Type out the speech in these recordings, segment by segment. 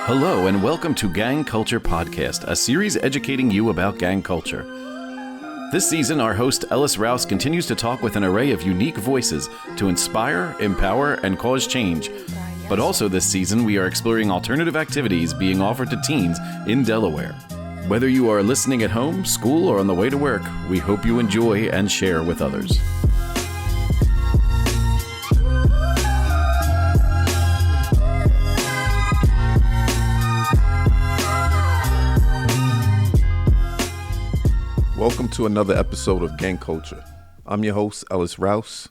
Hello and welcome to Gang Culture Podcast, a series educating you about gang culture. This season, our host Ellis Rouse continues to talk with an array of unique voices to inspire, empower, and cause change. But also this season, we are exploring alternative activities being offered to teens in Delaware. Whether you are listening at home, school, or on the way to work, we hope you enjoy and share with others. Welcome to another episode of Gang Culture. I'm your host, Ellis Rouse,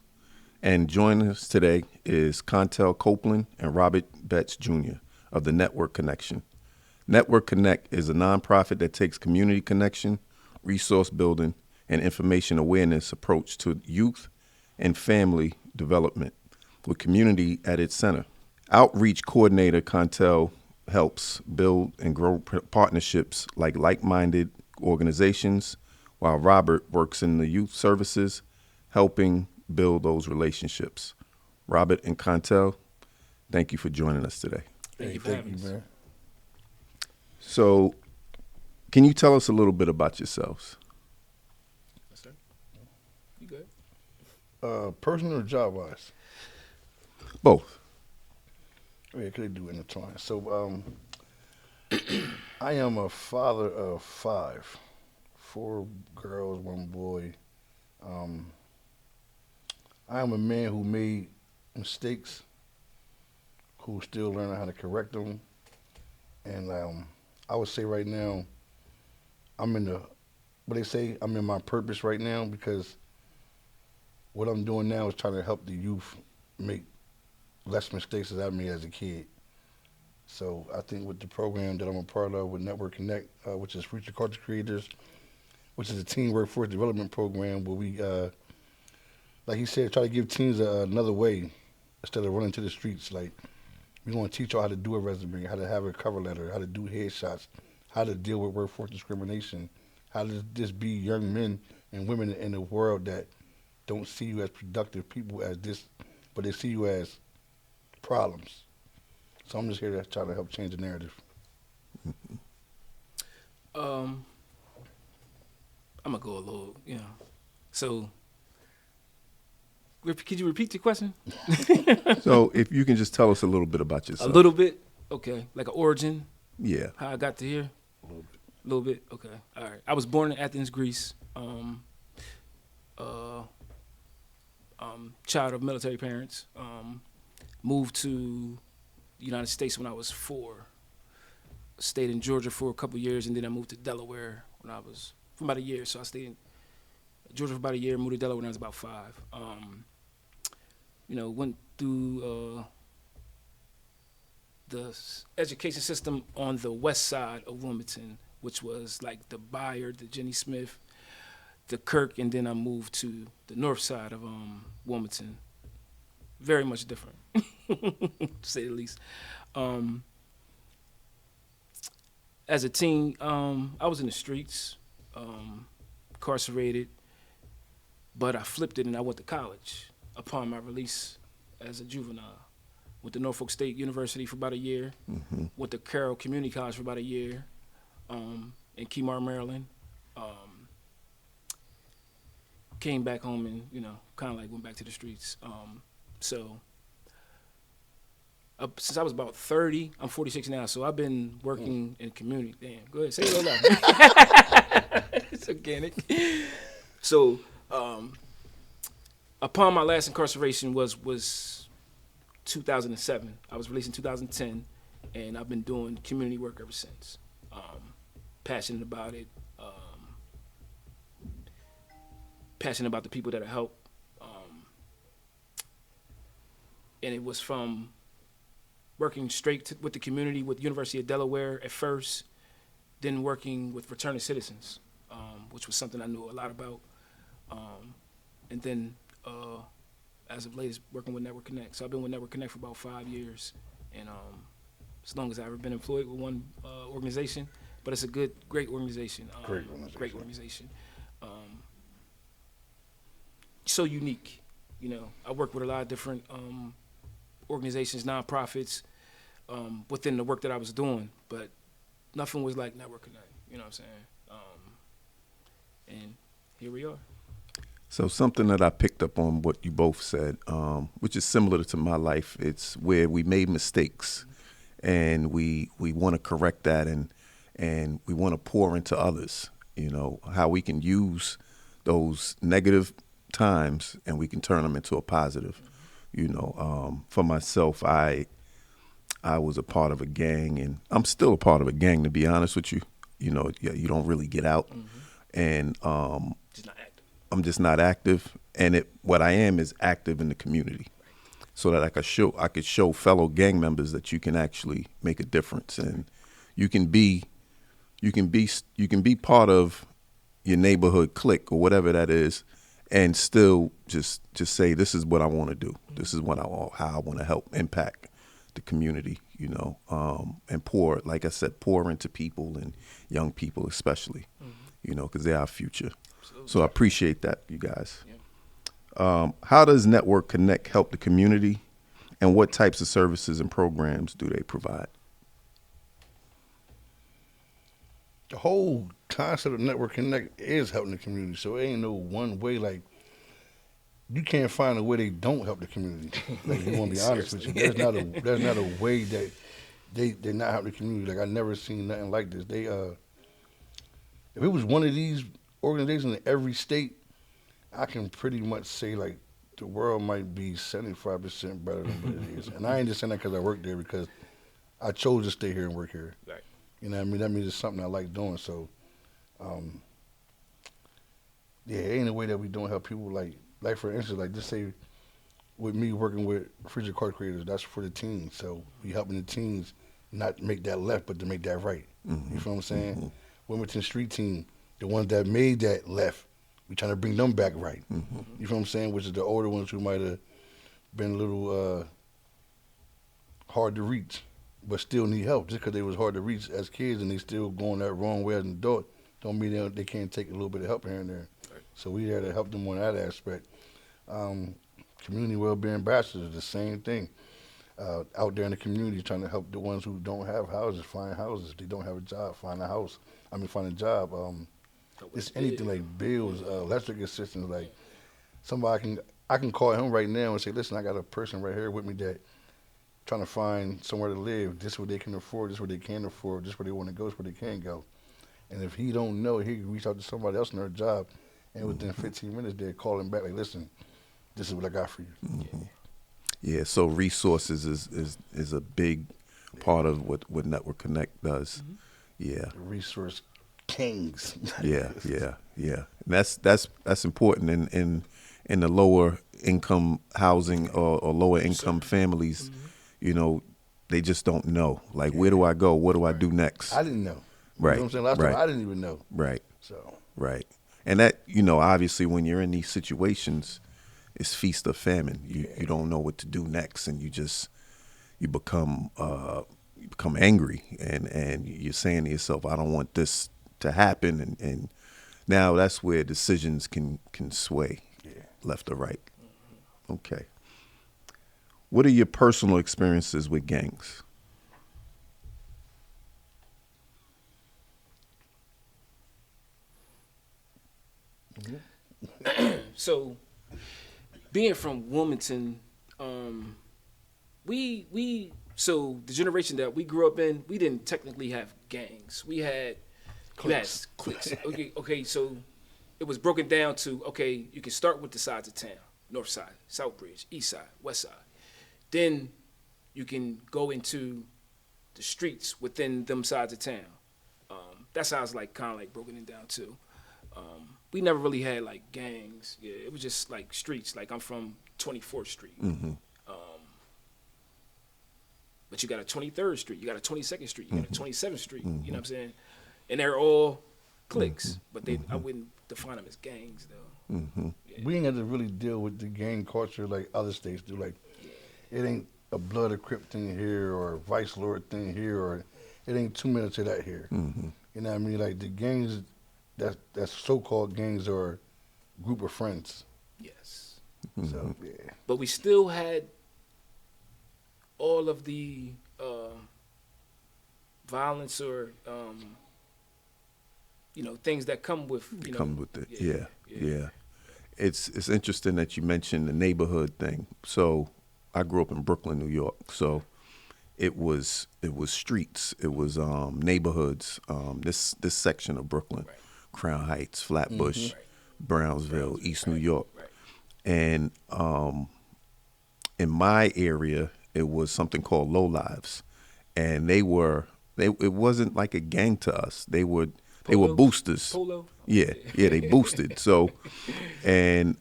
and joining us today is Konta, Copeland, and Robert Betts Jr. of the Network Connection. Network Connect is a nonprofit that takes community connection, resource building, and information awareness approach to youth and family development with community at its center. Outreach coordinator Konta helps build and grow partnerships like-minded organizations, while Robert works in the youth services, helping build those relationships. Robert and Konta, thank you for joining us today. Thank you for having us. Man. So, can you tell us a little bit about yourselves? Yes, sir. You good? Personal or job-wise? Both. Yeah, could do intertwine. So, I am a father of 5, 4 girls, 1 boy. I am a man who made mistakes, who's still learning how to correct them. And I would say right now, I'm in my purpose right now, because what I'm doing now is trying to help the youth make less mistakes as I made as a kid. So I think with the program that I'm a part of with Network Connect, which is Future Culture Creators, which is a teen workforce development program where we, like he said, try to give teens another way instead of running to the streets. Like, we want to teach y'all how to do a resume, how to have a cover letter, how to do headshots, how to deal with workforce discrimination, how to just be young men and women in a world that don't see you as productive people as this, but they see you as problems. So I'm just here to try to help change the narrative. I'm gonna go a little, So, could you repeat your question? So, if you can just tell us a little bit about yourself. A little bit, okay. Like an origin. Yeah. How I got to here. A little bit. Okay. All right. I was born in Athens, Greece. Child of military parents. Moved to the United States when I was 4. Stayed in Georgia for a couple years, and then I moved to Delaware when I was for about a year. So I stayed in Georgia for about a year, moved to Delaware when I was about 5. Went through the education system on the west side of Wilmington, which was like the Bayard, the Jenny Smith, the Kirk, and then I moved to the north side of Wilmington. Very much different, to say the least. As a teen, I was in the streets, incarcerated, but I flipped it and I went to college upon my release as a juvenile. Went to Norfolk State University for about a year, went to Carroll Community College for about a year, in Kemar, Maryland. Came back home and, kind of like went back to the streets. So since I was about 30, I'm 46 now, so I've been working in community. Damn, go ahead, say it out loud. It's organic. So upon my last incarceration was 2007. I was released in 2010, and I've been doing community work ever since. Passionate about it. Passionate about the people that I help. And it was from working straight with the community, with the University of Delaware at first, then working with returning citizens, which was something I knew a lot about. And then, as of late, is working with Network Connect. So I've been with Network Connect for about 5 years, and as long as I've ever been employed with one organization, but it's a great organization. Great organization. Great organization. So unique. You know, I work with a lot of different organizations, nonprofits, within the work that I was doing, but nothing was like Network Connect. You know what I'm saying? And here we are. So something that I picked up on what you both said, which is similar to my life, it's where we made mistakes and we want to correct that and we want to pour into others, you know, how we can use those negative times and we can turn them into a positive. You know, for myself, I was a part of a gang, and I'm still a part of a gang, to be honest with you. You know, you don't really get out. And Just not active. I'm just not active, and what I am is active in the community, so that I could show fellow gang members that you can actually make a difference, and you can be part of your neighborhood clique or whatever that is, and still just say, this is what I want to do. This is how I want to help impact the community, you know, and like I said, pour into people and young people especially, you know, because they're our future. Absolutely. So I appreciate that, you guys. Yeah. How does Network Connect help the community, and what types of services and programs do they provide? The whole concept of Network Connect is helping the community, so it ain't no one way. Like, you can't find a way they don't help the community. Like, you want to be honest with you, there's not a way that they're not helping the community. Like, I never seen nothing like this. They if it was one of these organizations in every state, I can pretty much say like the world might be 75% better than what it is. And I ain't just saying that because I work there, because I chose to stay here and work here. Right. You know what I mean? That means it's something I like doing. So, yeah, it ain't a way that we don't help people. Like for instance, like just say with me working with Freezer Card Creators, that's for the teens. So we helping the teens not make that left, but to make that right. You feel what I'm saying? Wilmington Street Team, the ones that made that left, we trying to bring them back right. You feel what I'm saying? Which is the older ones who might have been a little hard to reach, but still need help. Just because they was hard to reach as kids and they still going that wrong way as an adult, don't mean they can't take a little bit of help here and there. Right. So we there to help them on that aspect. Community well-being ambassadors, the same thing. Out there in the community trying to help the ones who don't have houses find houses. If they don't have a job, find a job. It's anything like bills, electric assistance. Like somebody I can call him right now and say, listen, I got a person right here with me that trying to find somewhere to live. This is what they can afford. This is what they can't afford. This is where they want to go. This is where they can't go. And if he don't know, he can reach out to somebody else in their job, and within 15 minutes they're calling back like, listen, this is what I got for you. Yeah, so resources is a big part of what Network Connect does. Yeah. The resource kings. Yeah. And that's important in the lower income housing or lower income families. You know, they just don't know. Like, where do I go? What do I do next? I didn't know. Right. You know what I'm saying? Last time I didn't even know. Right. So. Right. And that, you know, obviously when you're in these situations, it's feast or famine. You don't know what to do next, and you become angry, and you're saying to yourself, I don't want this to happen, and now that's where decisions can sway left or right. Okay. What are your personal experiences with gangs? So, being from Wilmington, so the generation that we grew up in, we didn't technically have gangs. We had cliques. Okay. So it was broken down to, okay, you can start with the sides of town: North Side, South Bridge, East Side, West Side. Then you can go into the streets within them sides of town. That's how it's like kind of like broken it down too. We never really had like gangs. Yeah, it was just like streets. Like I'm from 24th Street. But you got a 23rd Street, you got a 22nd Street, you got a 27th Street. You know what I'm saying? And they're all cliques, but I wouldn't define them as gangs though. Yeah. We ain't had to really deal with the gang culture like other states do. Like, it ain't a Blood or Crip thing here or a Vice Lord thing here, or it ain't 2 minutes of that here. You know what I mean? Like the gangs, that's so-called gangs are a group of friends. Yes. So yeah, But we still had all of the violence or things that come with Come with it. Yeah. It's interesting that you mentioned the neighborhood thing. So I grew up in Brooklyn, New York. So it was streets, it was neighborhoods. This section of Brooklyn, Right. Crown Heights, Flatbush, Right. Brownsville, East New Right. York, Right. and in my area it was something called lowlives, and it wasn't like a gang to us. They were Polo? boosters. Polo. Yeah, they boosted. So, and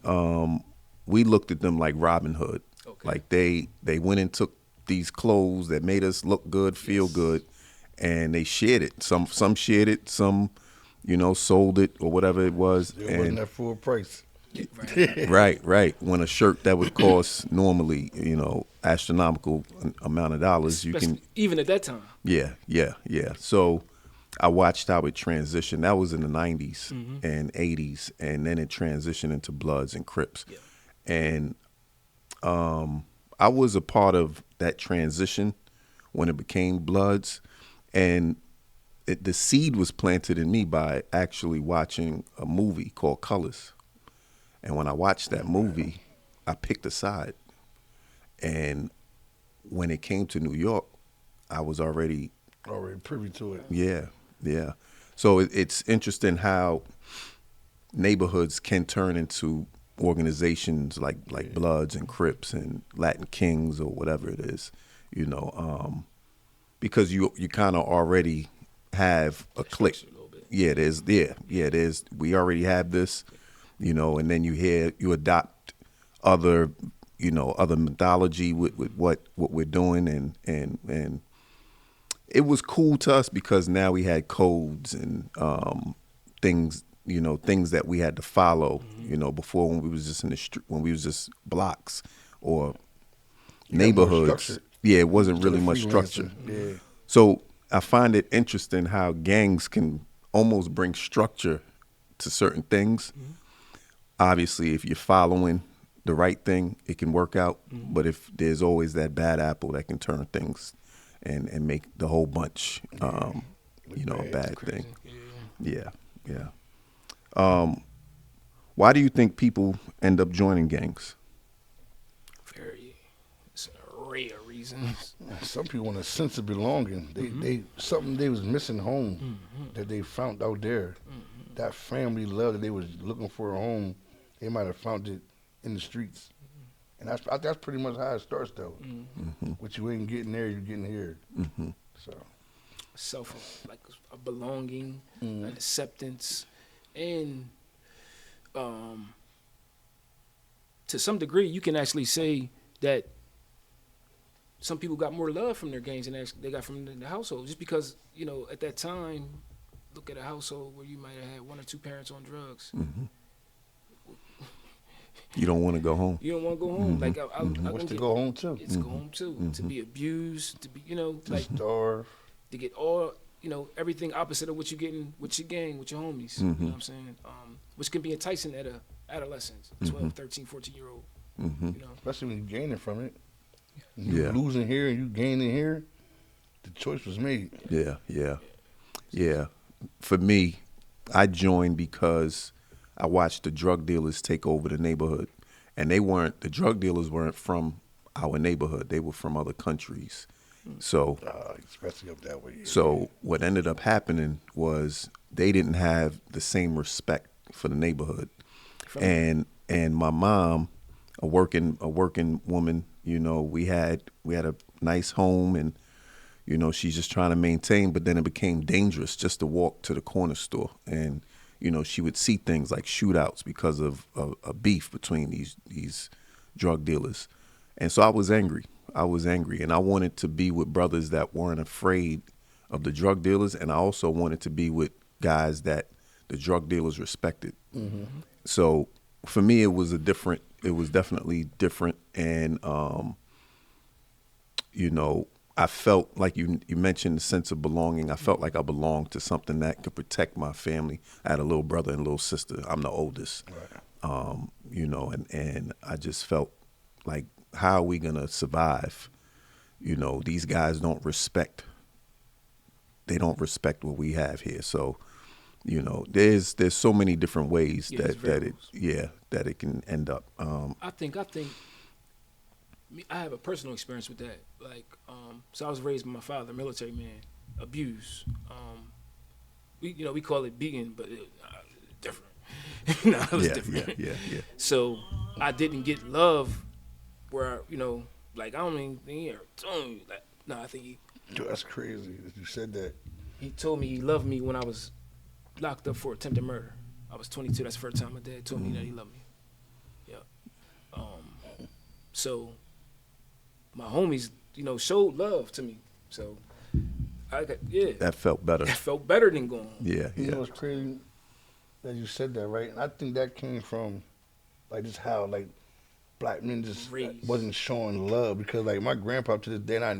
we looked at them like Robin Hood. Okay. Like they went and took these clothes that made us look good, feel Yes. good, and they shared it. Some shared it, some, sold it or whatever it was. it wasn't at full price. Right. Right. When a shirt that would cost normally, astronomical amount of dollars, you can. Even at that time. Yeah. So I watched how it transitioned. That was in the 90s and 80s, and then it transitioned into Bloods and Crips. Yeah. And I was a part of that transition when it became Bloods, and the seed was planted in me by actually watching a movie called Colors. And when I watched that movie, I picked a side. And when it came to New York, I was already privy to it. Yeah. So it's interesting how neighborhoods can turn into organizations like Bloods and Crips and Latin Kings or whatever it is, because you kind of already have a clique. Structure a little bit. Yeah, it is. We already have this, and then you adopt other methodology with what we're doing, and it was cool to us because now we had codes and things that we had to follow. Before, when we was just in the street, when we was just blocks or neighborhoods. Yeah, it wasn't really much structure. Yeah. So I find it interesting how gangs can almost bring structure to certain things. Obviously, if you're following the right thing, it can work out. But if there's always that bad apple that can turn things and make the whole bunch, a bad thing. Yeah. Why do you think people end up joining gangs? It's an array of reasons. Some people want a sense of belonging. They something they was missing home that they found out there. That family love that they was looking for a home, they might have found it in the streets. And that's pretty much how it starts though. What you ain't getting there, you're getting here. So Like a belonging, an acceptance, and to some degree, you can actually say that some people got more love from their gangs than they got from the household. Just because, at that time, look at a household where you might have had one or two parents on drugs. You don't want to go home. You don't want to go home. Like what's to go home too? It's go home too. To be abused, to be, like Starve. to get all, everything opposite of what you getting with your gang, with your homies. You know what I'm saying? Which can be enticing at a adolescence, 12, 13, 14-year-old. Especially when you're gaining from it. Yeah. You losing here and you gaining here, the choice was made. Yeah. For me, I joined because I watched the drug dealers take over the neighborhood. And the drug dealers weren't from our neighborhood. They were from other countries. So, especially up that way. So what ended up happening was they didn't have the same respect for the neighborhood. And my mom, a working woman, we had a nice home, and she's just trying to maintain, but then it became dangerous just to walk to the corner store, and she would see things like shootouts because of a beef between these drug dealers. And so I was angry, and I wanted to be with brothers that weren't afraid of the drug dealers, and I also wanted to be with guys that the drug dealers respected. So for me, it was definitely different, and I felt like you mentioned the sense of belonging. I felt like I belonged to something that could protect my family. I had a little brother and a little sister. I'm the oldest. Right. know, and I just felt like, how are we gonna survive? You know, these guys don't respect what we have here. So, you know, there's so many different ways that it can end up. I think I have a personal experience with that. Like, so I was raised by my father, military man, abuse. We call it beating, but different. No, it was different. Yeah. So I didn't get love where, like, I don't even think he ever told me. Like, no, I think Dude, that's crazy that you said that. he told me he loved me when I was locked up for attempted murder. I was 22. That's the first time my dad told me that he loved me. Yeah. So my homies, showed love to me. So That felt better. That felt better than going home. Yeah. You know what's crazy that you said that, right? And I think that came from, like, just how, like, black men just wasn't showing love, because, like, my grandpa to this day, and I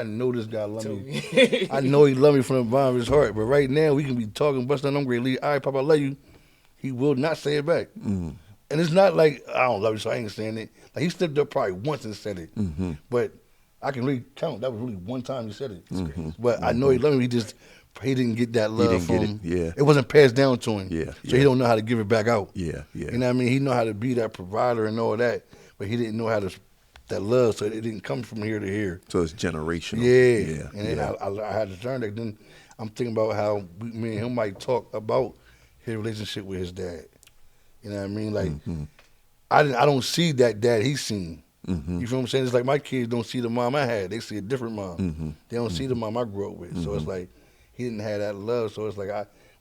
know this guy loved me. I know he loved me from the bottom of his heart. But right now, we can be talking, busting on them great lead. All right, Papa, I love you. He will not say it back. Mm-hmm. And it's not like, I don't love you, so I ain't saying it. Like, he stepped up probably once and said it. Mm-hmm. But I can really count. That was really one time he said it. Mm-hmm. But I know he loved me. He didn't get that love from him. Yeah. It wasn't passed down to him. Yeah. So he don't know how to give it back out. Yeah. You know what I mean? He know how to be that provider and all that, but he didn't know how to, that love, so it didn't come from here to here. So it's generational. Yeah. And then I had to learn that. Then I'm thinking about how me and him might talk about his relationship with his dad. You know what I mean? Like, I don't see that dad he's seen. Mm-hmm. You feel what I'm saying? It's like my kids don't see the mom I had. They see a different mom. Mm-hmm. They don't see the mom I grew up with. Mm-hmm. So it's like he didn't have that love. So it's like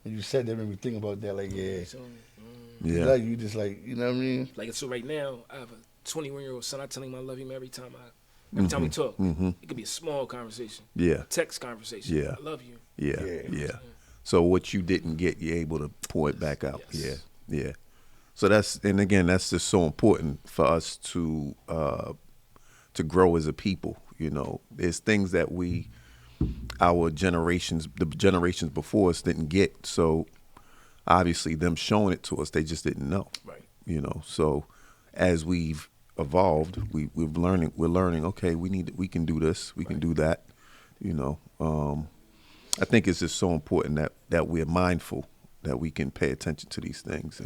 when you said that, made me think about that. Like, like, you just, like, you know what I mean? Like, so right now, I have a 21-year-old son. I tell him I love him every time we talk. Mm-hmm. It could be a small conversation. Yeah. Text conversation. Yeah. I love you. Yeah. So what you didn't get, you're able to pour it back out. Yes. Yeah. So that's just so important for us to grow as a people. You know, there's things that the generations before us didn't get. So obviously them showing it to us, they just didn't know. Right. You know, so as we've evolved, we're learning, okay, we can do this, we can do that. You know, I think it's just so important that we're mindful, that we can pay attention to these things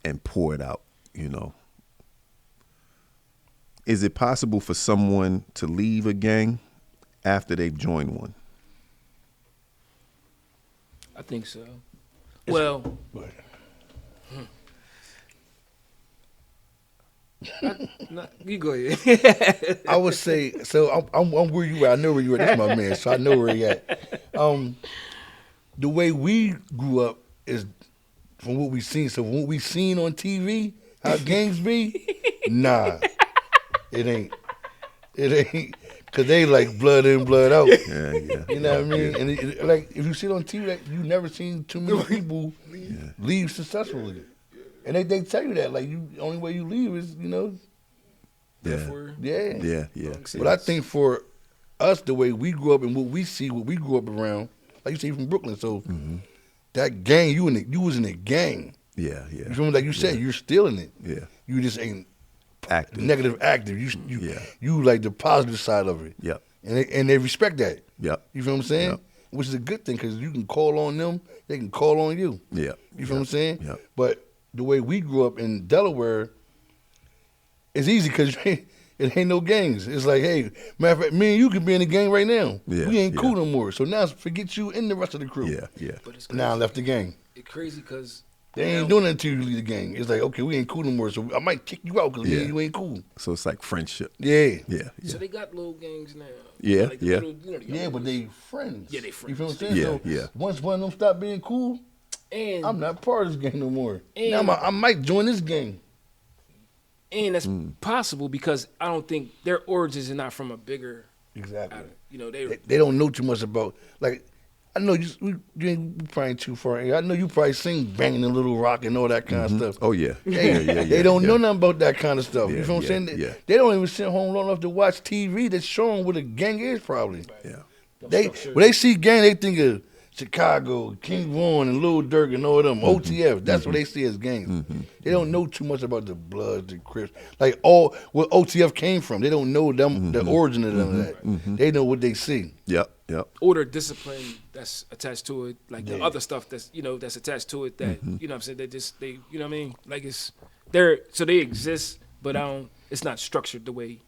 and pour it out, you know. Is it possible for someone to leave a gang after they've joined one? I think so. Well, you go ahead. I would say, so I'm where you at. I know where you at. That's my man, so I know where he at. The way we grew up is from what we seen. So what we seen on TV, how gangs be, nah, it ain't. Cause they like blood in, blood out. Yeah. You know what I mean? And like, if you see it on TV, like, you never seen too many people leave successfully. And they tell you that, like, the only way you leave is, Yeah. But I think for us, the way we grew up and what we grew up around, like you say, from Brooklyn, so that gang, you was in a gang. Yeah. You feel me? Like you said, you're still in it. Yeah. You just ain't active. Negative active. You like the positive side of it. Yep. And they respect that. Yep. You feel what I'm saying? Yep. Which is a good thing, because you can call on them, they can call on you. Yeah. You feel what I'm saying? Yep. But the way we grew up in Delaware, it's easy because it ain't no gangs. It's like, hey, matter of fact, me and you could be in a gang right now. Yeah, we ain't cool no more. So now forget you and the rest of the crew. Yeah. But it's Now I left the gang. It's crazy because they ain't doing that until you leave the gang. It's like, okay, we ain't cool no more, so I might kick you out because you ain't cool. So it's like friendship. Yeah. So they got little gangs now. Yeah, like yeah. But they friends. Yeah, they friends. You feel what I'm saying? Yeah. Once one of them stop being cool, and I'm not part of this gang no more. And now I might join this gang. And that's possible because I don't think their origins are not from a bigger. Exactly. They don't know too much about, like, I know you ain't probably too far. I know you probably seen Banging in Little Rock and all that kind of stuff. Oh yeah. They don't know nothing about that kind of stuff. Yeah, you feel what I'm saying? Yeah. They don't even sit home long enough to watch TV that's showing what a gang is probably. Yeah. When they see gang, they think of Chicago, King Von and Lil Durk and all of them, OTF, that's what they see as gangs. They don't know too much about the Bloods, the Crips, like all where OTF came from. They don't know them the origin of them that. They know what they see. Yep. Order, discipline that's attached to it, like the other stuff that's that's attached to it. That you know what I'm saying. They you know what I mean. Like they exist, but it's not structured the way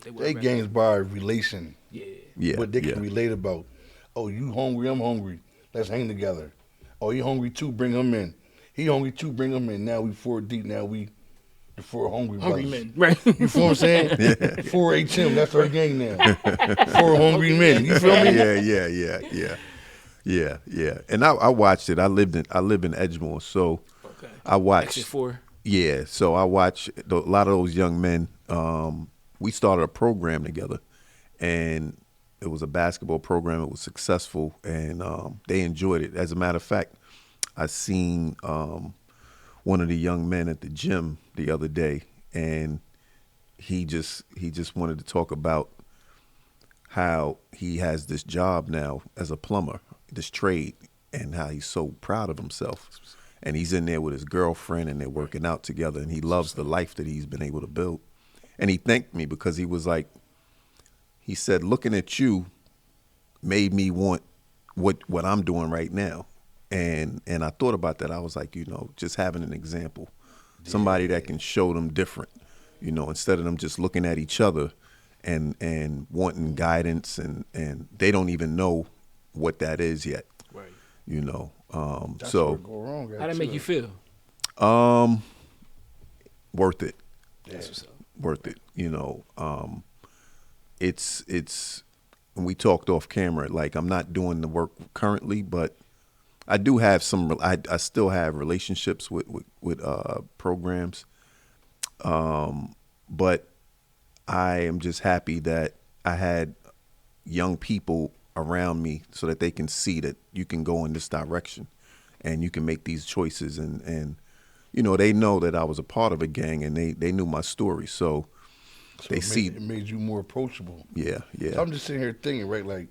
they were. They gangs by relation. Yeah. What they can relate about. Oh, you hungry? I'm hungry. Let's hang together. Oh, you hungry too? Bring him in. He hungry too? Bring him in. Now we 4 deep. Now we the 4 hungry brothers. Men, right? You feel what I'm saying? 4HM. That's our gang now. 4 hungry men. You feel me? Yeah. And I watched it. I live in Edgemore, so I watched. Exit 4. Yeah, so I watched a lot of those young men. We started a program together, and it was a basketball program. It was successful, and they enjoyed it. As a matter of fact, I seen one of the young men at the gym the other day, and he just wanted to talk about how he has this job now as a plumber, this trade, and how he's so proud of himself. And he's in there with his girlfriend, and they're working out together, and he loves the life that he's been able to build. And he thanked me because he was like, he said, looking at you made me want what I'm doing right now. And I thought about that. I was like, just having an example, somebody that can show them different, instead of them just looking at each other and wanting guidance, and they don't even know what that is yet. Right. That's So where it go wrong. How that make you feel? Worth it. That's what's up. Worth it. It's and we talked off camera, like I'm not doing the work currently, but I do have I still have relationships with programs. But I am just happy that I had young people around me so that they can see that you can go in this direction and you can make these choices, and they know that I was a part of a gang, and they knew my story, so they see it made you more approachable. Yeah. So I'm just sitting here thinking, right, like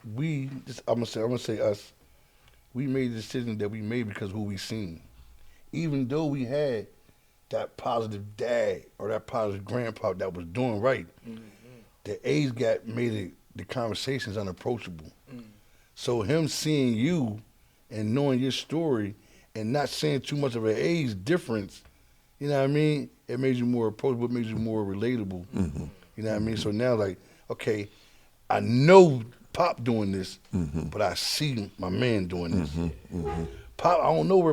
I'm gonna say us, we made the decision that we made because of who we seen. Even though we had that positive dad or that positive grandpa that was doing right, the age gap made the conversations unapproachable. So him seeing you and knowing your story and not seeing too much of an age difference, you know what I mean? It made you more approachable, it made you more relatable. You know what I mean? So now, like, okay, I know Pop doing this, but I see my man doing this. Pop, I don't know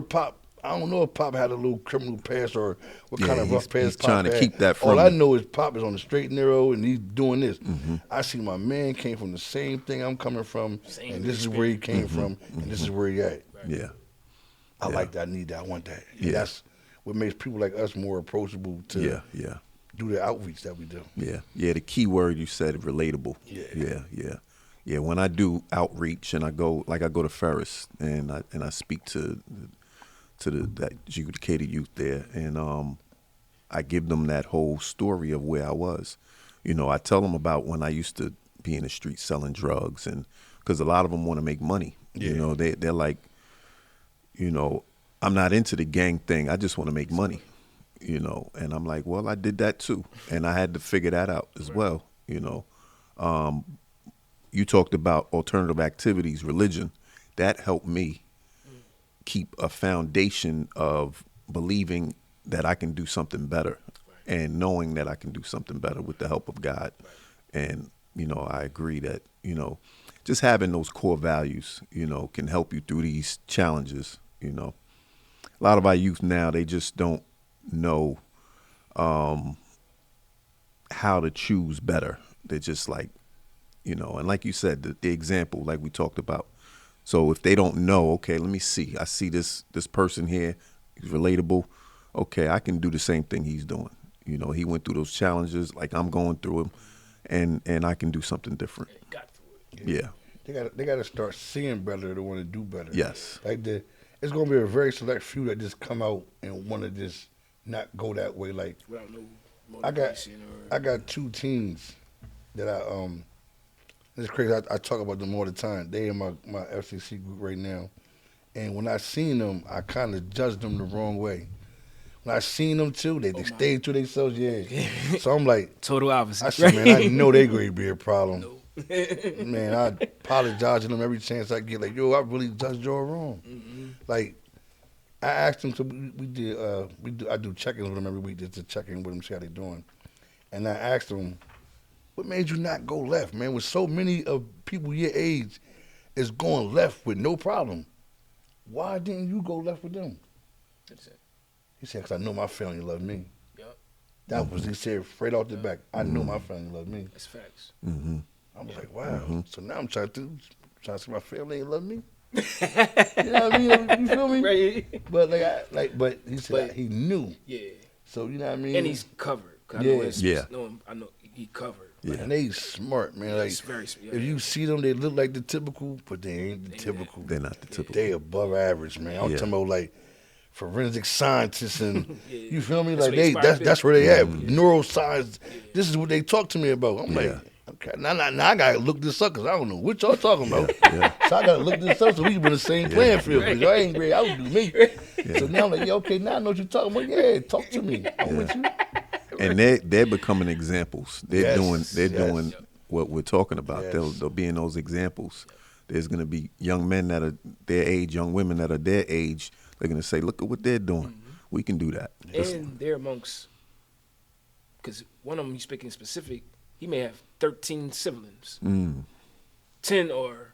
if Pop had a little criminal past or what kind of rough past he's Pop trying to had. keep that from All I him. know is Pop is on the straight and narrow and he's doing this. I see my man came from the same thing I'm coming from, and this is where he came from, and this is where he at. Yeah. I like that, I need that, I want that. And Yeah. that's what makes people like us more approachable to Yeah. do the outreach that we do. Yeah. The key word you said, relatable. Yeah. When I do outreach and I go to Ferris and I speak to that adjudicated youth there, and I give them that whole story of where I was. I tell them about when I used to be in the street selling drugs, and because a lot of them want to make money. They're like, I'm not into the gang thing. I just want to make money. And I'm like, well, I did that too, and I had to figure that out as well. You talked about alternative activities, religion. That helped me keep a foundation of believing that I can do something better, and knowing that I can do something better with the help of God. And, I agree that, just having those core values, can help you through these challenges. A lot of our youth now, they just don't know how to choose better. They're just like, and like you said, the example, like we talked about. So if they don't know, okay, let me see. I see this person here, he's relatable. Okay, I can do the same thing he's doing. He went through those challenges like I'm going through them, and I can do something different. Yeah. They got to start seeing better to want to do better. Yes. Like it's going to be a very select few that just come out and want to just not go that way. Like Without no I got motivation I got 2 teens that It's crazy. I talk about them all the time. They in my FCC group right now. And when I seen them, I kind of judged them the wrong way. When I seen them too, they stayed to themselves, yeah. So I'm like, Total opposite. I said, man, I know they going to be a problem. No. Man, I apologize to them every chance I get. Like, yo, I really judged y'all wrong. Mm-hmm. Like, I asked them, so I do check-ins with them every week just to check in with them, see how they doing. And I asked them, what made you not go left, man? With so many of people your age is going left with no problem. Why didn't you go left with them? That's it. He said, because I know my family love me. Yep. That was, he said, straight off the back, I know my family love me. That's facts. Mm-hmm. I was like, wow. So now I'm trying to see my family ain't love me. You know what I mean? You feel me? Right. But but he said he knew. Yeah. So you know what I mean? And he's covered. I Yeah. know his, Yeah. I know he covered. Yeah. And they smart, man. Like It's very smart. if you see them, they look like the typical, but they ain't the typical. They're not the typical. They above average, man. I'm Yeah. talking about like forensic scientists and Yeah. you feel me? That's Like what inspired that's where they at. Mm-hmm. Neuroscience. This is what they talk to me about. I'm Yeah. like, okay, now I gotta look this up because I don't know what y'all talking about. Yeah. So I gotta look this up so we can in the same playing field. Because y'all ain't great, I would do me. So now I'm like, yeah, okay, now I know what you're talking about. Yeah, talk to me. I'm with you. And they're becoming examples. They're Yes, doing what we're talking about. Yes. They'll be in those examples. There's going to be young men that are their age, young women that are their age. They're going to say, look at what they're doing. Mm-hmm. We can do that. And they're amongst, because one of them, you speaking specific, he may have 13 siblings. 10 are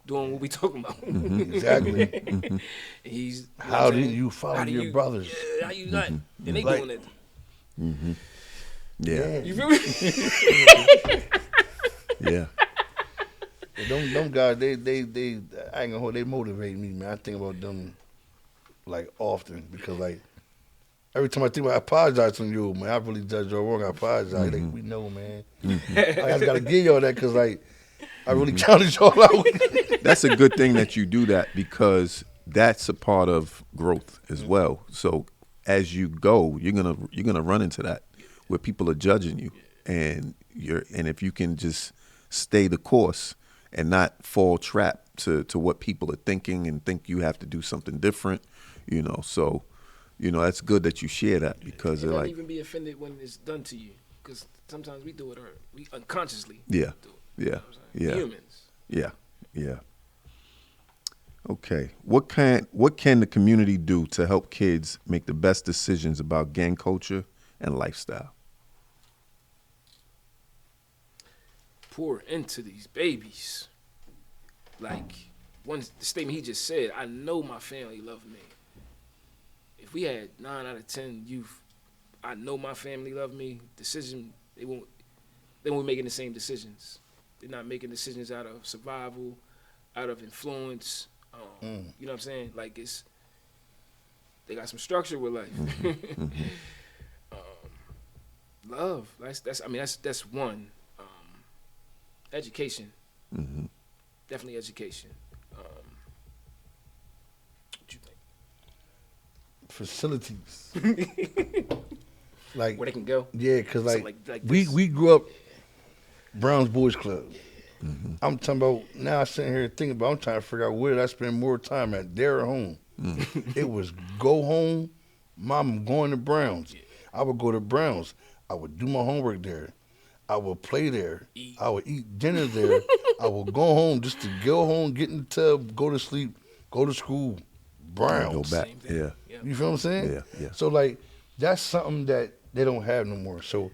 doing what we talking about. Exactly. He's How do you follow How do your you- brothers? Yeah, how you not? And they Like- doing it. Yeah. You feel me? Yeah. Them guys, they I ain't gonna hold, they motivate me, man. I think about them like often because like every time I think about I apologize to you, man, I really judged y'all wrong. I apologize. Like, we know, man. I just gotta give y'all that because like I really counted y'all out. That's a good thing that you do that because that's a part of growth as well. So as you go, you're gonna run into that where people are judging you, and if you can just stay the course and not fall trap to what people are thinking and think you have to do something different, So, that's good that you share that because And they're not like, even be offended when it's done to you, because sometimes we do it or we unconsciously yeah, do it. yeah, You know what I'm saying? yeah. Humans. Yeah. Okay. What can the community do to help kids make the best decisions about gang culture and lifestyle? Pour into these babies. Like the statement he just said, I know my family love me. If we had 9 out of 10 youth, I know my family love me. They won't be making the same decisions. They're not making decisions out of survival, out of influence. You know what I'm saying? Like they got some structure with life. Love. That's one. Education. Definitely education. What you think? Facilities. Like Where they can go? yeah, cause Something like this. we grew up Browns Boys Club. I'm talking about now. I'm sitting here thinking about. I'm trying to figure out where did I spend more time at, there or home. It was go home. Mom, I'm going to Browns. I would go to Browns. I would do my homework there. I would play there. Eat. I would eat dinner there. I would go home just to go home, get in the tub, go to sleep, go to school. Browns. Go back. Same thing. Yeah. You feel what I'm saying? Yeah, yeah. So like that's something that they don't have no more. So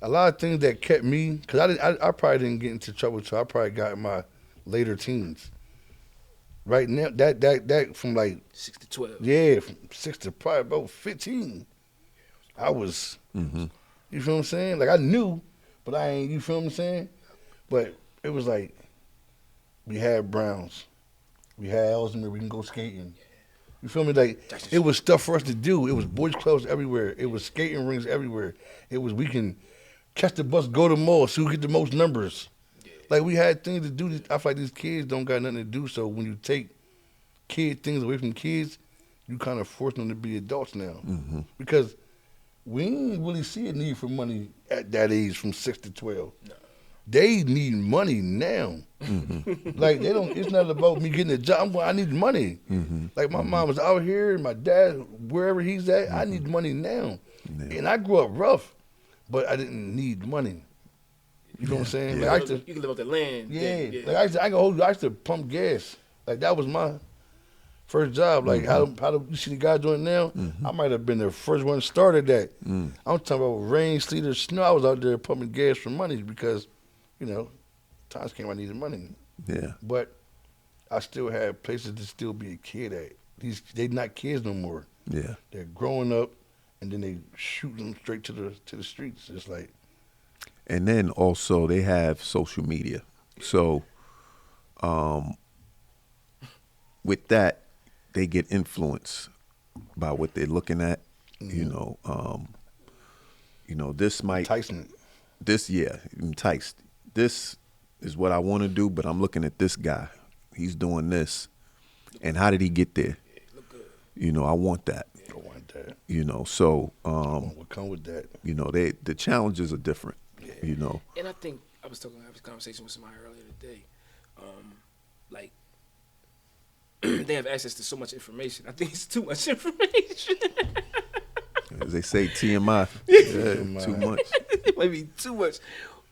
a lot of things that kept me, because I probably didn't get into trouble until I probably got in my later teens. Right now, that from like 6 to 12. yeah, from 6 to probably about 15, I was. You feel what I'm saying? Like I knew, but I ain't. You feel what I'm saying? But it was like we had Browns, we had Ellesmere. We can go skating. You feel me? Like it was stuff for us to do. It was boys clubs everywhere. It was skating rinks everywhere. It was we can catch the bus, go to the mall, see who get the most numbers. Like we had things to do. I feel like these kids don't got nothing to do. So when you take things away from kids, you kind of force them to be adults now. Because we ain't really see a need for money at that age from 6 to 12. No. they need money now. Like they don't. It's not about me getting a job. I need money. Like my mom was out here, and my dad wherever he's at. I need money now. And I grew up rough, but I didn't need money. You know what I'm saying? Yeah. Like You can live off the land. yeah. Like I can hold you. I used to pump gas. Like that was my first job. Like how do you see the guy doing now? I might have been the first one that started that. I'm talking about rain, sleet, or snow. I was out there pumping gas for money because, times came I needed money. Yeah. But I still had places to still be a kid at. They not kids no more. Yeah. They're growing up, and then they shoot them straight to the streets. It's like. And then also they have social media. So with that, they get influenced by what they're looking at. This might Tyson. Enticed. This is what I want to do, but I'm looking at this guy. He's doing this. And how did he get there? Look good. I want that. I want that. So What come with that? the challenges are different. And I think I was having a conversation with somebody earlier today. Like they have access to so much information. I think it's too much information. As they say, TMI. Yeah, too much. It might be too much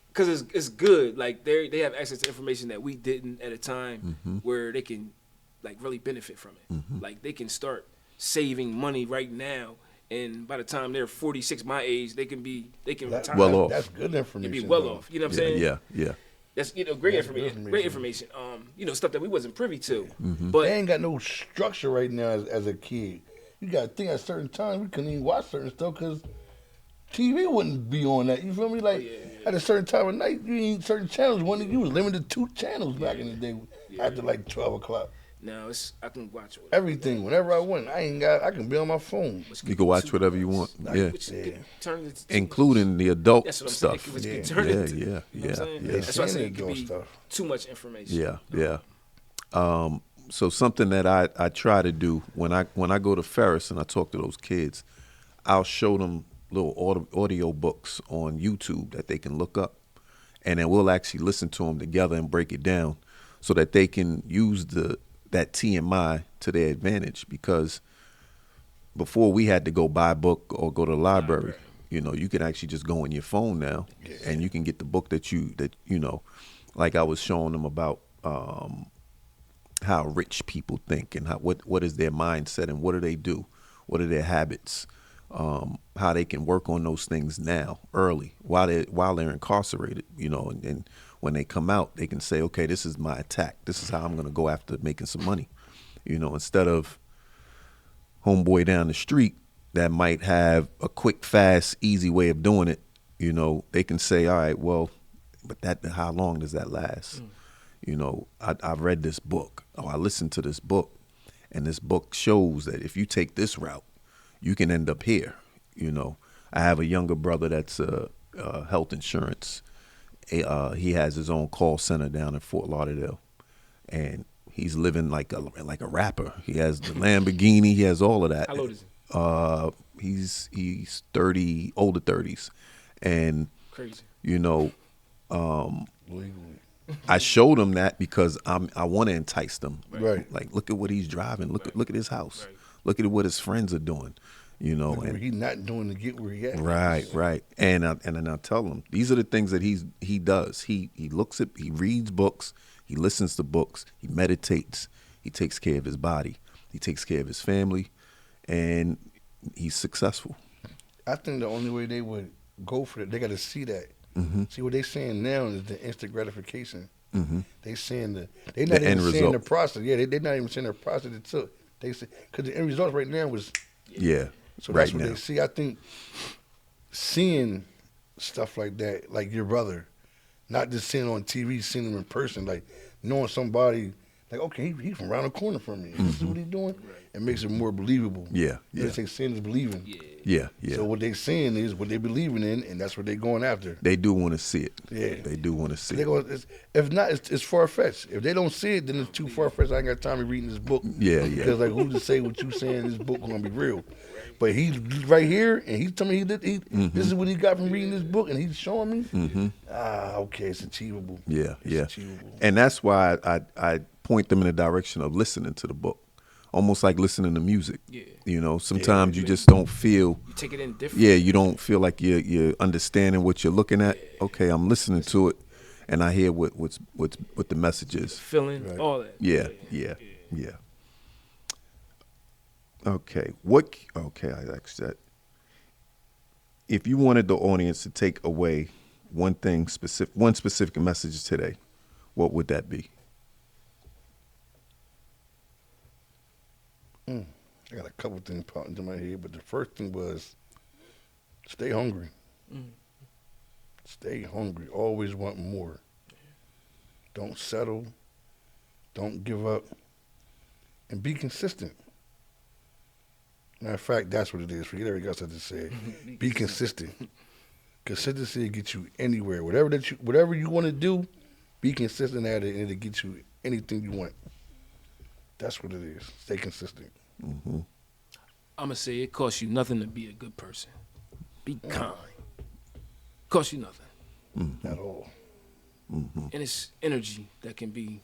because it's good. Like they have access to information that we didn't at a time where they can like really benefit from it. Like they can start saving money right now. And by the time they're 46, my age, they can retire. Well off. That's good information. They'd be well off. You know what I'm saying? Yeah. That's great information. Great information. Stuff that we wasn't privy to. But they ain't got no structure right now as a kid. You got to think at certain times we couldn't even watch certain stuff because TV wouldn't be on that. You feel me? Like at a certain time of night, you need certain channels. You was limited to 2 channels back in the day after like 12 o'clock. now I can watch everything whenever I want. I can be on my phone. You can watch whatever you want. Yeah. Including the adult That's what I'm stuff. saying. Yeah. That's why I say it could be too much information. Yeah. So something that I try to do when I go to Ferris and I talk to those kids, I'll show them little audio books on YouTube that they can look up, and then we'll actually listen to them together and break it down so that they can use that TMI to their advantage. Because before we had to go buy a book or go to the library. You can actually just go on your phone now, and you can get the book that like I was showing them about how rich people think and what is their mindset and what do they do, what are their habits, how they can work on those things now early while they're incarcerated, and when they come out they can say, okay, this is my attack, this is how I'm going to go after making some money, instead of homeboy down the street that might have a quick, fast, easy way of doing it. They can say, all right, well, but how long does that last? I've read this book, I listened to this book, and this book shows that if you take this route, you can end up here. I have a younger brother that's health insurance. He has his own call center down in Fort Lauderdale, and he's living like a rapper. He has the Lamborghini, he has all of that. How old is he? He's 30, older 30s, and crazy. I showed him that because I want to entice them. Right. Like, look at what he's driving. Look at his house. Right. Look at what his friends are doing. And he's not doing to get where he at. Right. And then I tell him these are the things that he does. He reads books. He listens to books. He meditates. He takes care of his body. He takes care of his family, and he's successful. I think the only way they would go for it, they got to see that. Mm-hmm. See what they saying now is the instant gratification. Mm-hmm. They saying they're not even saying the process. Yeah, they're not even saying the process it took. They say because the end result right now was So that's what they see. I think seeing stuff like that, like your brother, not just seeing on TV, seeing him in person, like knowing somebody like, okay, he's from around the corner from me. This is what he's doing. It makes it more believable. Yeah, They say seeing is believing. Yeah. So what they saying is what they believing in, and that's what they going after. They do want to see it. Yeah. They do want to see They it. go, if not, it's far fetched. If they don't see it, then it's too far fetched. I ain't got time to reading this book. Yeah. Because like, who to say what you saying? This book gonna be real. But he's right here, and he's telling me this is what he got from reading this book, and he's showing me. Okay, it's achievable. Yeah, It's achievable. And that's why I point them in the direction of listening to the book, almost like listening to music. Yeah. You know, sometimes you just don't feel. You take it in different. Yeah, you don't feel like you're understanding what you're looking at. Okay, I'm listening to it, and I hear what the message is. Feeling, all that. Yeah. Okay, I asked that. If you wanted the audience to take away one specific message today, what would that be? I got a couple things popping into my head, but the first thing was stay hungry. Stay hungry. Always want more. Don't settle. Don't give up. And be consistent. Matter of fact, that's what it is. Forget everything else I just said. Be consistent. Consistency will get you anywhere. Whatever you want to do, be consistent at it, and it'll get you anything you want. That's what it is. Stay consistent. Mm-hmm. I'm going to say it costs you nothing to be a good person. Be kind. Costs you nothing. At all. And it's energy that can be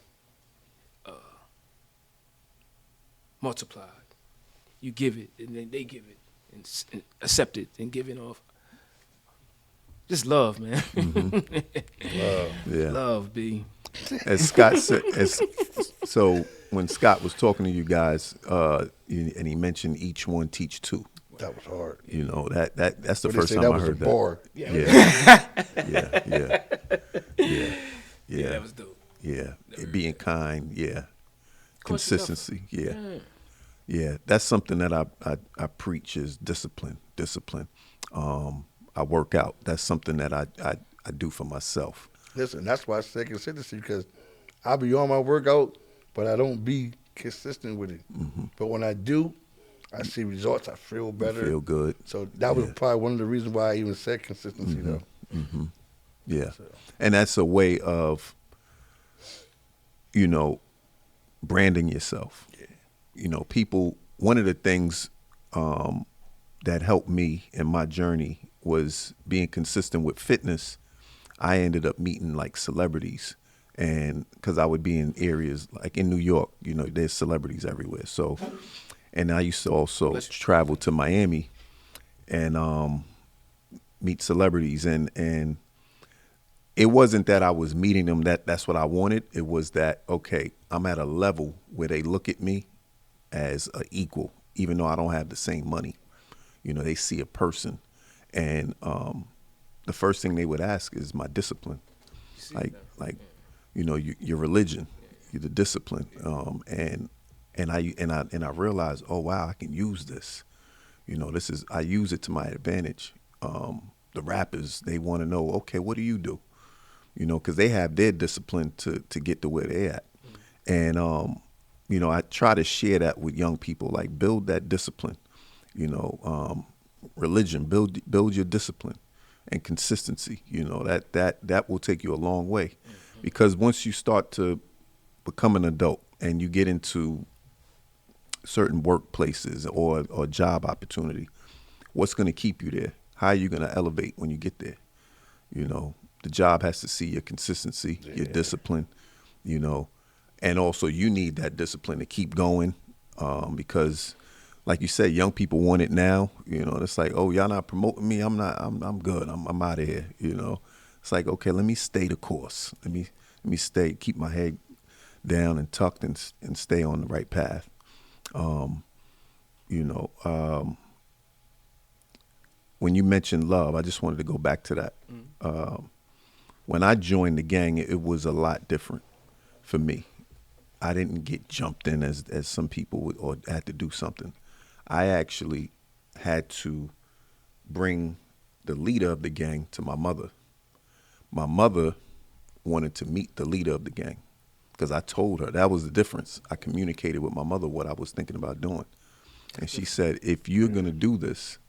multiplied. You give it, and then they give it, and accept it, and give it off. Just love, man. Love. Yeah. Love, B. As Scott said, so when Scott was talking to you guys, and he mentioned each one teach two. That was hard. You know, that's the But first they say time that I was heard a bar. Yeah. That was dope. Yeah. Being kind, yeah. Course you Consistency, yeah. Yeah, that's something that I preach is discipline. I work out. That's something that I do for myself. Listen, that's why I say consistency, because I'll be on my workout, but I don't be consistent with it. But when I do, I see results. I feel better. Feel good. So that was probably one of the reasons why I even said consistency, though. Yeah. So. And that's a way of, branding yourself. Yeah. People, one of the things that helped me in my journey was being consistent with fitness. I ended up meeting like celebrities, and because I would be in areas like in New York, there's celebrities everywhere. So, and I used to also travel to Miami and meet celebrities, and it wasn't that I was meeting them that's what I wanted. It was that, okay, I'm at a level where they look at me as an equal, even though I don't have the same money. They see a person, and the first thing they would ask is my discipline, your religion, the discipline, and I realized, oh wow, I can use this. I use it to my advantage. The rappers, they want to know, okay, what do you do? Because they have their discipline to get to where they're at, and I try to share that with young people, like build that discipline. Religion, build your discipline and consistency. That will take you a long way, because once you start to become an adult and you get into certain workplaces or job opportunity, what's going to keep you there? How are you going to elevate when you get there? The job has to see your consistency, your discipline, and also you need that discipline to keep going, because like you said, young people want it now. It's like, oh, y'all not promoting me. I'm good. I'm out of here. It's like, okay, let me stay the course. Let me stay, keep my head down and tucked and stay on the right path. When you mentioned love, I just wanted to go back to that. When I joined the gang, it was a lot different for me. I didn't get jumped in as some people would, or had to do something. I actually had to bring the leader of the gang to my mother. My mother wanted to meet the leader of the gang because I told her. That was the difference. I communicated with my mother what I was thinking about doing. And she said, if you're going to do this,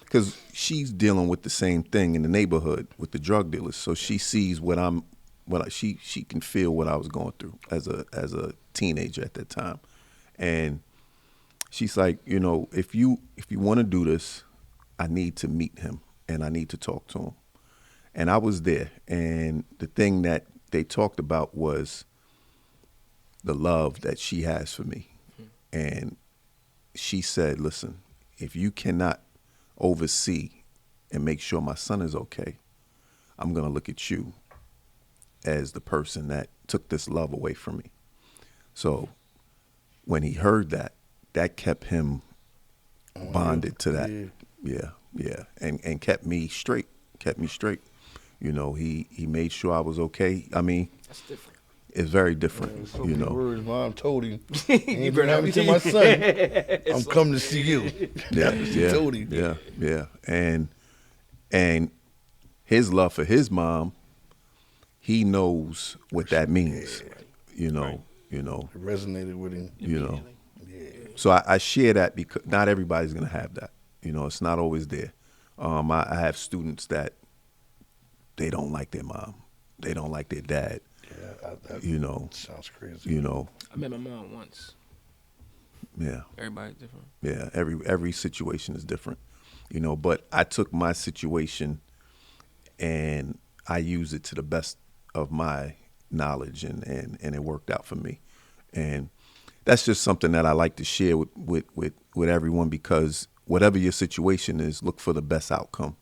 because she's dealing with the same thing in the neighborhood with the drug dealers. So she sees she can feel what I was going through as a teenager at that time. And she's like, you know, if you want to do this, I need to meet him and I need to talk to him. And I was there. And the thing that they talked about was the love that she has for me. And she said, listen, if you cannot oversee and make sure my son is okay, I'm going to look at you as the person that took this love away from me. So when he heard that, that kept him bonded to that. Yeah. And kept me straight. You know, he made sure I was okay. I mean, That's different. It's very different, Yeah, so you know. Words mom told him, ain't gonna happen to my son. I'm coming to see you. Yeah. Told him. Yeah. And his love for his mom, he knows what that means. You know. It resonated with him. You know. Yeah. So I share that because not everybody's gonna have that. You know, it's not always there. I have students that they don't like their mom. They don't like their dad. Yeah, that you know. Sounds crazy. You know. I met my mom once. Yeah. Everybody's different. Yeah. Every situation is different. You know, but I took my situation and I used it to the best of my knowledge and it worked out for me. And that's just something that I like to share with everyone, because whatever your situation is, look for the best outcome,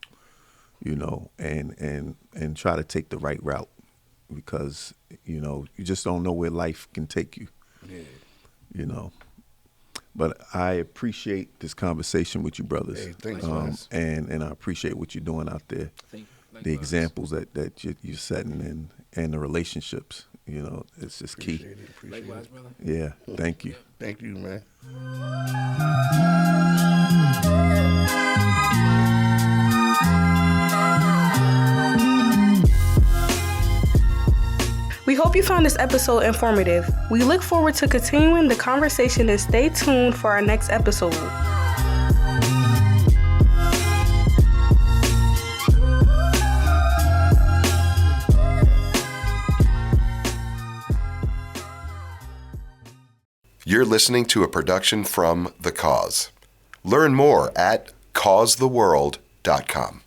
you know, and try to take the right route, because, you know, you just don't know where life can take you, you know. But I appreciate this conversation with you, brothers. Hey, thanks, and I appreciate what you're doing out there. Thank you. The examples that you're setting and the relationships, you know, it's just key. Appreciate Likewise, it. brother. Yeah, thank you. Thank you, man. We hope you found this episode informative. We look forward to continuing the conversation, and stay tuned for our next episode. You're listening to a production from The Cause. Learn more at causetheworld.com.